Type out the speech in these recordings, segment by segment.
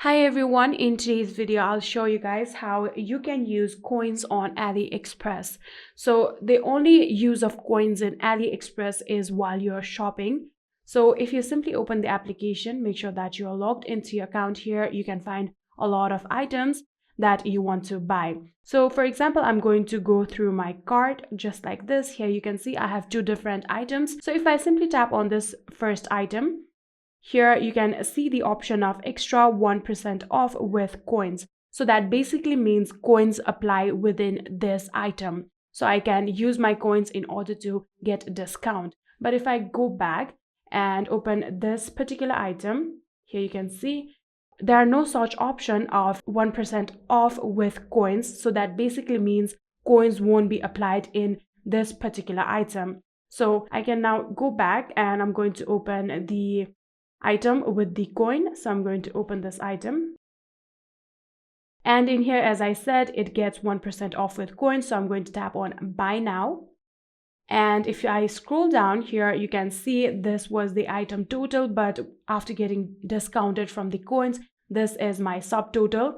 Hi everyone, in today's video I'll show you guys how you can use coins on AliExpress. So the only use of coins in AliExpress is while you're shopping. So if you simply open the application, make sure that you're logged into your account. Here you can find a lot of items that you want to buy. So for example, I'm going to go through my cart just like this. Here you can see I have two different items. So if I simply tap on this first item, here you can see the option of extra 1% off with coins. So that basically means coins apply within this item. So I can use my coins in order to get a discount. But if I go back and open this particular item, here you can see there are no such option of 1% off with coins. So that basically means coins won't be applied in this particular item. So I can now go back and I'm going to open the item with the coin. So I'm going to open this item. And in here, as I said, it gets 1% off with coins. So I'm going to tap on buy now. And if I scroll down here, you can see this was the item total, but after getting discounted from the coins, this is my subtotal.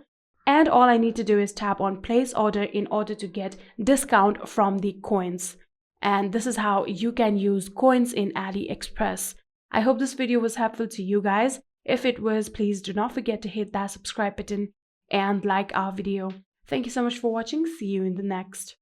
And all I need to do is tap on place order in order to get discount from the coins. And this is how you can use coins in AliExpress. I hope this video was helpful to you guys. If it was, please do not forget to hit that subscribe button and like our video. Thank you so much for watching. See you in the next.